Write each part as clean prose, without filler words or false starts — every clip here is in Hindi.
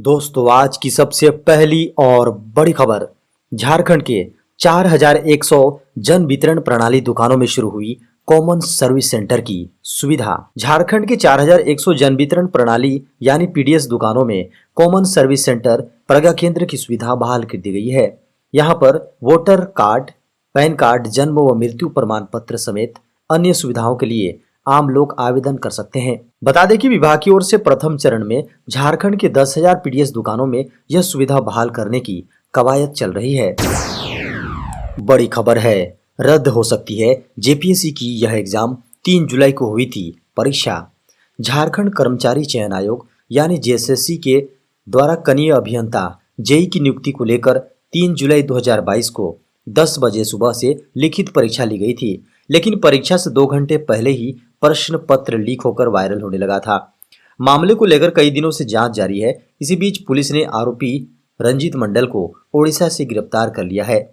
दोस्तों आज की सबसे पहली और बड़ी खबर। झारखंड के 4100 जन वितरण प्रणाली दुकानों में शुरू हुई कॉमन सर्विस सेंटर की सुविधा। झारखंड के 4100 जन वितरण प्रणाली यानी पीडीएस दुकानों में कॉमन सर्विस सेंटर प्रज्ञा केंद्र की सुविधा बहाल कर दी गई है। यहां पर वोटर कार्ड, पैन कार्ड, जन्म व मृत्यु प्रमाण पत्र समेत अन्य सुविधाओं के लिए आम लोग आवेदन कर सकते हैं। बता दें कि विभाग की ओर से प्रथम चरण में झारखंड के 10,000 पीडीएस दुकानों में यह सुविधा बहाल करने की कवायद चल रही है। बड़ी खबर है, रद्द हो सकती है जेपीएससी की यह एग्जाम। 3 जुलाई को हुई थी परीक्षा। झारखंड कर्मचारी चयन आयोग यानी जेएसएससी के द्वारा कनीय अभियंता जेई की नियुक्ति को लेकर 3 जुलाई 2022 को 10 बजे सुबह से लिखित परीक्षा ली गई थी, लेकिन परीक्षा से 2 घंटे पहले ही प्रश्न पत्र लीक होकर वायरल होने लगा था। मामले को लेकर कई दिनों से जांच जारी है। इसी बीच पुलिस ने आरोपी रंजीत मंडल को ओडिशा से गिरफ्तार कर लिया है।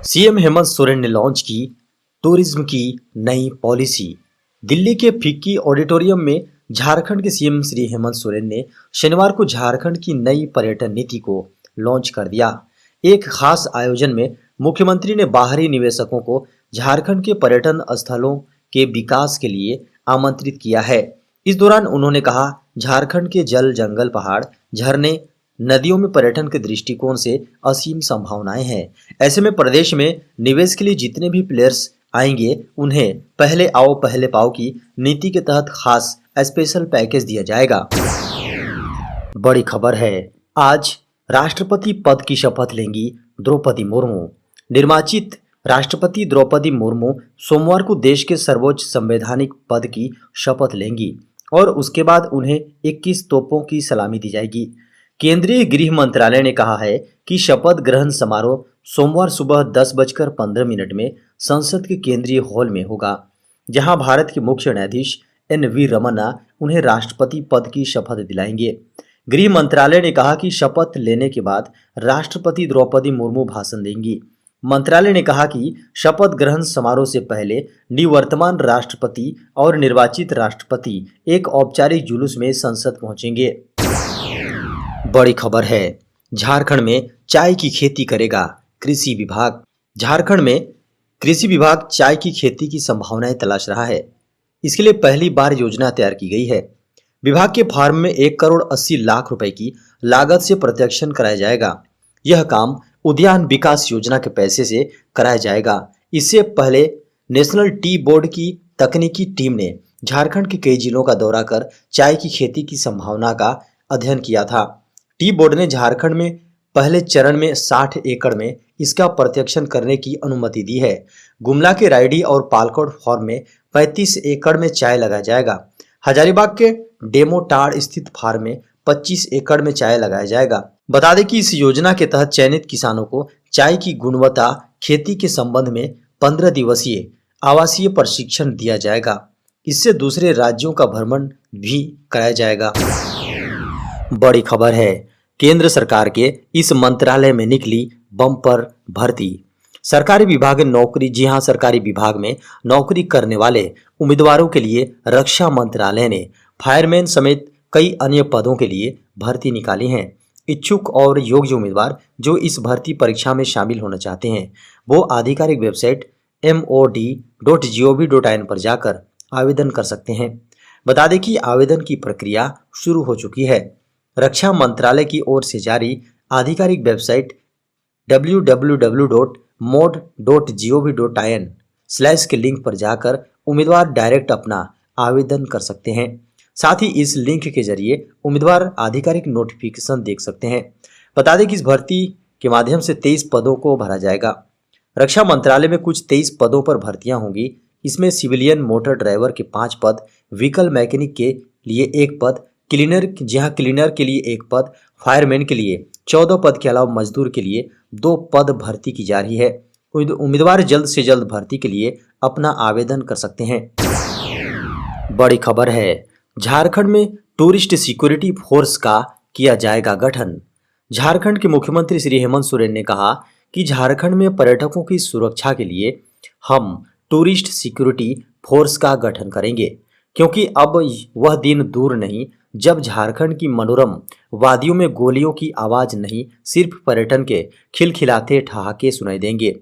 सीएम हेमंत सोरेन ने लॉन्च की टूरिज्म की नई पॉलिसी। दिल्ली के फिक्की ऑडिटोरियम में झारखंड के सीएम श्री हेमंत सोरेन ने शनिवार को झारखंड की नई पर्यटन नीति को लॉन्च कर दिया। एक खास आयोजन में मुख्यमंत्री ने बाहरी निवेशकों को झारखंड के पर्यटन स्थलों के विकास के लिए आमंत्रित किया है। इस दौरान उन्होंने कहा, झारखंड के जल, जंगल, पहाड़, झरने, नदियों में पर्यटन के दृष्टिकोण से असीम संभावनाएं हैं। ऐसे में प्रदेश में निवेश के लिए जितने भी प्लेयर्स आएंगे उन्हें पहले आओ पहले पाओ की नीति के तहत खास स्पेशल पैकेज दिया जाएगा। बड़ी खबर है, आज राष्ट्रपति पद की शपथ लेंगी द्रौपदी मुर्मू। निर्वाचित राष्ट्रपति द्रौपदी मुर्मू सोमवार को देश के सर्वोच्च संवैधानिक पद की शपथ लेंगी और उसके बाद उन्हें 21 तोपों की सलामी दी जाएगी। केंद्रीय गृह मंत्रालय ने कहा है कि शपथ ग्रहण समारोह सोमवार सुबह 10:15 में संसद के केंद्रीय हॉल में होगा, जहां भारत के मुख्य न्यायाधीश एन.वी. रमन्ना उन्हें राष्ट्रपति पद की शपथ दिलाएंगे। गृह मंत्रालय ने कहा कि शपथ लेने के बाद राष्ट्रपति द्रौपदी मुर्मू भाषण देंगी। मंत्रालय ने कहा कि शपथ ग्रहण समारोह से पहले निवर्तमान राष्ट्रपति और निर्वाचित राष्ट्रपति एक औपचारिक जुलूस में संसद पहुंचेंगे। बड़ी खबर है, झारखंड में चाय की खेती करेगा कृषि विभाग। झारखंड में कृषि विभाग चाय की खेती की संभावनाएं तलाश रहा है। इसके लिए पहली बार योजना तैयार की गई है। विभाग के फार्म में 1 करोड़ 80 लाख रुपए की लागत से प्रत्याक्षण कराया जाएगा। यह काम उद्यान विकास योजना के पैसे से कराया जाएगा। इससे पहले नेशनल टी बोर्ड की तकनीकी टीम ने झारखंड के कई जिलों का दौरा कर चाय की खेती की संभावना का अध्ययन किया था। टी बोर्ड ने झारखंड में पहले चरण में 60 एकड़ में इसका प्रत्याक्षण करने की अनुमति दी है। गुमला के रायडी और पालकोट फार्म में 35 एकड़ में चाय लगाया जाएगा। हजारीबाग के डेमोटाड़ स्थित फार्म में 25 एकड़ में चाय लगाया जाएगा। बता दें कि इस योजना के तहत चयनित किसानों को चाय की गुणवत्ता खेती के संबंध में 15 दिवसीय आवासीय प्रशिक्षण दिया जाएगा। इससे दूसरे राज्यों का भ्रमण भी कराया जाएगा। बड़ी खबर है, केंद्र सरकार के इस मंत्रालय में निकली बम्पर भर्ती। सरकारी विभाग नौकरी, जी हां, सरकारी विभाग में नौकरी करने वाले उम्मीदवारों के लिए रक्षा मंत्रालय ने फायरमैन समेत कई अन्य पदों के लिए भर्ती निकाली है। इच्छुक और योग्य उम्मीदवार जो इस भर्ती परीक्षा में शामिल होना चाहते हैं वो आधिकारिक वेबसाइट mod.gov.in पर जाकर आवेदन कर सकते हैं। बता दें कि आवेदन की प्रक्रिया शुरू हो चुकी है। रक्षा मंत्रालय की ओर से जारी आधिकारिक वेबसाइट www.mod.gov.in/ के लिंक पर जाकर उम्मीदवार डायरेक्ट अपना आवेदन कर सकते हैं। साथ ही इस लिंक के जरिए उम्मीदवार आधिकारिक नोटिफिकेशन देख सकते हैं। बता दें कि इस भर्ती के माध्यम से 23 पदों को भरा जाएगा। रक्षा मंत्रालय में कुछ 23 पदों पर भर्तियां होंगी। इसमें सिविलियन मोटर ड्राइवर के 5 पद, व्हीकल मैकेनिक के लिए 1 पद, क्लीनर के लिए 1 पद, फायरमैन के लिए 14 पद के अलावा मजदूर के लिए 2 पद भर्ती की जा रही है। उम्मीदवार जल्द से जल्द भर्ती के लिए अपना आवेदन कर सकते हैं। बड़ी खबर है, झारखंड में टूरिस्ट सिक्योरिटी फोर्स का किया जाएगा गठन। झारखंड के मुख्यमंत्री श्री हेमंत सोरेन ने कहा कि झारखंड में पर्यटकों की सुरक्षा के लिए हम टूरिस्ट सिक्योरिटी फोर्स का गठन करेंगे, क्योंकि अब वह दिन दूर नहीं जब झारखंड की मनोरम वादियों में गोलियों की आवाज नहीं, सिर्फ पर्यटन के खिलखिलाते ठहाके सुनाई देंगे।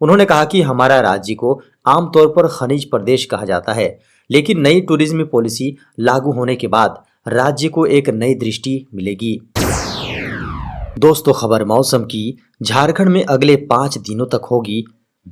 उन्होंने कहा कि हमारा राज्य को आमतौर पर खनिज प्रदेश कहा जाता है, लेकिन नई टूरिज्म पॉलिसी लागू होने के बाद राज्य को एक नई दृष्टि मिलेगी। दोस्तों, खबर मौसम की। झारखंड में अगले 5 दिनों तक होगी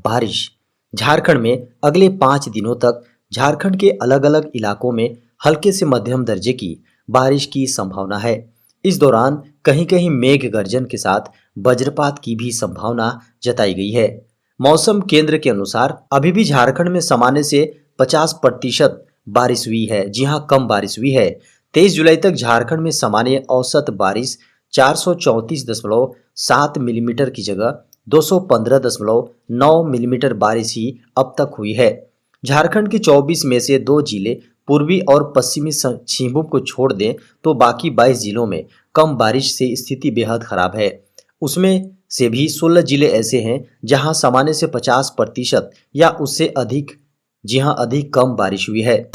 बारिश। झारखंड में अगले 5 दिनों तक झारखंड के अलग अलग इलाकों में हल्के से मध्यम दर्जे की बारिश की संभावना है। इस दौरान कहीं कहीं मेघ गर्जन के साथ वज्रपात की भी संभावना जताई गई है। मौसम केंद्र के अनुसार अभी भी झारखंड में सामान्य से 50% बारिश हुई है। जी हां, कम बारिश हुई है। 23 जुलाई तक झारखंड में सामान्य औसत बारिश 434.7 मिलीमीटर की जगह 215.9 मिलीमीटर बारिश ही अब तक हुई है। झारखंड के 24 में से 2 जिले पूर्वी और पश्चिमी सिंहभूम को छोड़ दें तो बाकी 22 जिलों में कम बारिश से स्थिति बेहद खराब है। उसमें से भी 16 जिले ऐसे हैं जहां सामान्य से 50% या उससे अधिक, जी हां, अधिक कम बारिश हुई है।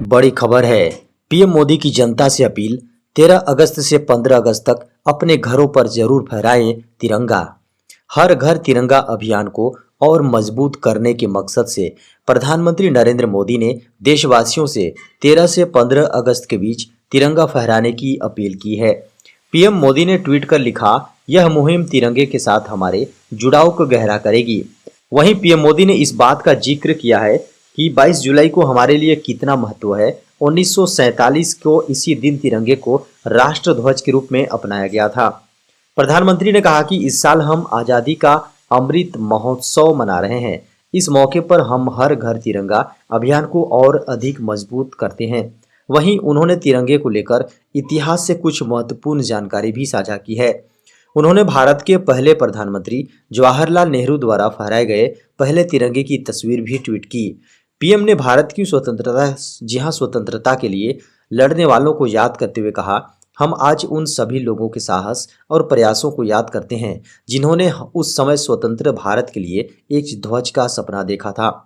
बड़ी खबर है। पीएम मोदी की जनता से अपील, 13 अगस्त से 15 अगस्त तक अपने घरों पर जरूर फहराएं तिरंगा। हर घर तिरंगा अभियान को और मजबूत करने के मकसद से प्रधानमंत्री नरेंद्र मोदी ने देशवासियों से 13 से 15 अगस्त के बीच तिरंगा फहराने की अपील की है। पीएम मोदी ने ट्वीट कर लिखा, यह मुहिम तिरंगे के साथ हमारे जुड़ाव को गहरा करेगी। वहीं पीएम मोदी ने इस बात का जिक्र किया है कि 22 जुलाई को हमारे लिए कितना महत्व है। 1947 को इसी दिन तिरंगे को राष्ट्रध्वज के रूप में अपनाया गया था। प्रधानमंत्री ने कहा कि इस साल हम आजादी का अमृत महोत्सव मना रहे हैं। इस मौके पर हम हर घर तिरंगा अभियान को और अधिक मजबूत करते हैं। वहीं उन्होंने तिरंगे को लेकर इतिहास से कुछ महत्वपूर्ण जानकारी भी साझा की है। उन्होंने भारत के पहले प्रधानमंत्री जवाहरलाल नेहरू द्वारा फहराए गए पहले तिरंगे की तस्वीर भी ट्वीट की। पीएम ने भारत की स्वतंत्रता के लिए लड़ने वालों को याद करते हुए कहा, हम आज उन सभी लोगों के साहस और प्रयासों को याद करते हैं जिन्होंने उस समय स्वतंत्र भारत के लिए एक ध्वज का सपना देखा था।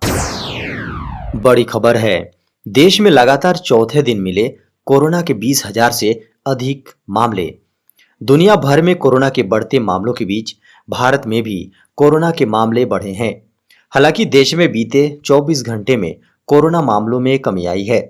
बड़ी खबर है। देश में लगातार चौथे दिन मिले कोरोना के 20,000 से अधिक मामले। दुनिया भर में कोरोना के बढ़ते मामलों के बीच भारत में भी कोरोना के मामले बढ़े हैं। हालांकि देश में बीते 24 घंटे में कोरोना मामलों में कमी आई है।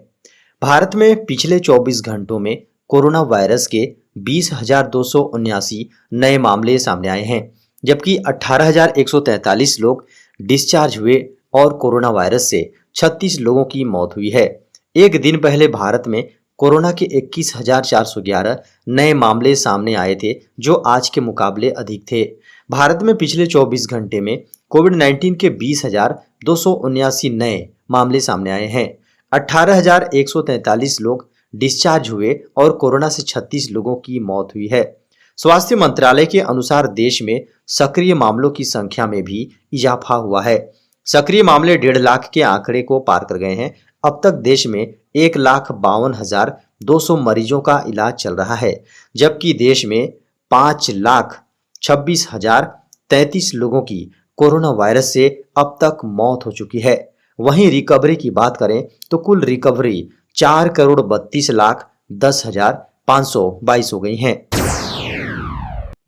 भारत में पिछले 24 घंटों में कोरोना वायरस के 20,279 नए मामले सामने आए हैं, जबकि 18,143 लोग डिस्चार्ज हुए और कोरोना वायरस से 36 लोगों की मौत हुई है। एक दिन पहले भारत में कोरोना के 21,411 नए मामले सामने आए थे, जो आज के मुकाबले अधिक थे। भारत में पिछले 24 घंटे में कोविड-19 के 20,279 नए मामले सामने आए हैं। 18,143 लोग डिस्चार्ज हुए और कोरोना से 36 लोगों की मौत हुई है। स्वास्थ्य मंत्रालय के अनुसार देश में सक्रिय मामलों की संख्या में भी इजाफा हुआ है। सक्रिय मामले 1.5 लाख के आंकड़े को पार कर गए हैं। अब तक देश में 1,52,200 मरीजों का इलाज चल रहा है, जबकि देश में 5,26,033 लोगों की कोरोना वायरस से अब तक मौत हो चुकी है। वहीं रिकवरी की बात करें तो कुल रिकवरी 4,32,10,522 हो गई हैं।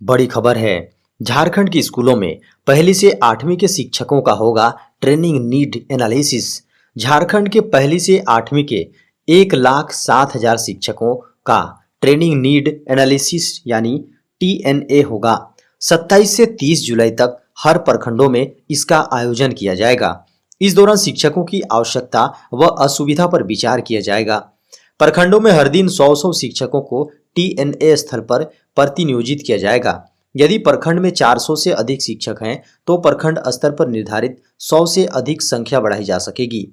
बड़ी खबर है। झारखंड के स्कूलों में 1ली से 8वीं के शिक्षकों का होगा ट्रेनिंग नीड एनालिसिस। झारखंड के 1ली से 8वीं के 1,07,000 शिक्षकों का ट्रेनिंग नीड एनालिसिस यानी TNA होगा। 27 से 30 जुलाई तक हर प्रखंडों में इसका आयोजन किया जाएगा। इस दौरान शिक्षकों की आवश्यकता व असुविधा पर विचार किया जाएगा। प्रखंडों में हर दिन 100 शिक्षकों को TNA स्थल पर प्रतिनियोजित किया जाएगा। यदि प्रखंड में 400 से अधिक शिक्षक हैं तो प्रखंड स्तर पर निर्धारित 100 से अधिक संख्या बढ़ाई जा सकेगी।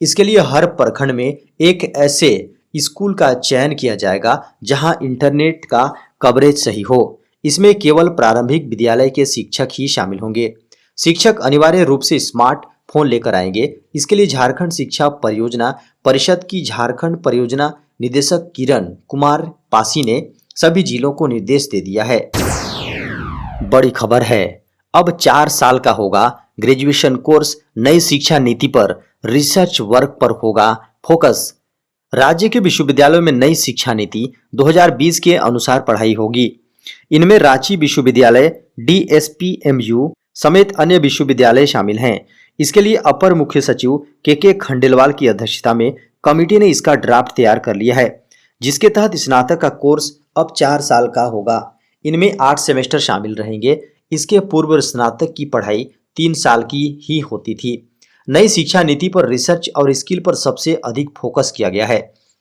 इसके लिए हर प्रखंड में एक ऐसे स्कूल का चयन किया जाएगा जहां इंटरनेट का कवरेज सही हो। इसमें केवल प्रारंभिक विद्यालय के शिक्षक ही शामिल होंगे। शिक्षक अनिवार्य रूप से स्मार्ट फोन लेकर आएंगे। इसके लिए झारखंड शिक्षा परियोजना परिषद की झारखंड परियोजना निदेशक किरण कुमार पासी ने सभी जिलों को निर्देश दे दिया है। बड़ी खबर है। अब 4 साल का होगा ग्रेजुएशन कोर्स। नई शिक्षा नीति पर रिसर्च वर्क पर होगा फोकस। राज्य के विश्वविद्यालयों में नई शिक्षा नीति 2020 के अनुसार पढ़ाई होगी। इनमें रांची विश्वविद्यालय, DSPMU समेत अन्य विश्वविद्यालय शामिल हैं। इसके लिए अपर मुख्य सचिव के खंडेलवाल की अध्यक्षता में कमेटी ने इसका ड्राफ्ट तैयार कर लिया है, जिसके तहत स्नातक का कोर्स अब 4 साल का होगा। इनमें 8 सेमेस्टर शामिल रहेंगे। इसके पूर्व स्नातक की पढ़ाई 3 साल की ही होती थी। नई शिक्षा नीति पर रिसर्च और स्किल पर सबसे अधिक फोकस किया गया है।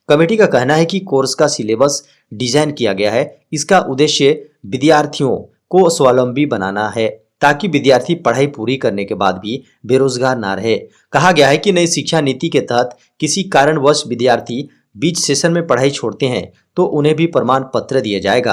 कमेटी का कहना है कि कोर्स का सिलेबस डिजाइन किया गया है। इसका उद्देश्य विद्यार्थियों को स्वावलंबी बनाना है, ताकि विद्यार्थी पढ़ाई पूरी करने के बाद भी बेरोजगार ना रहे। कहा गया है कि नई शिक्षा नीति के तहत किसी कारणवश विद्यार्थी बीच सेशन में पढ़ाई छोड़ते हैं तो उन्हें भी प्रमाण पत्र दिया जाएगा।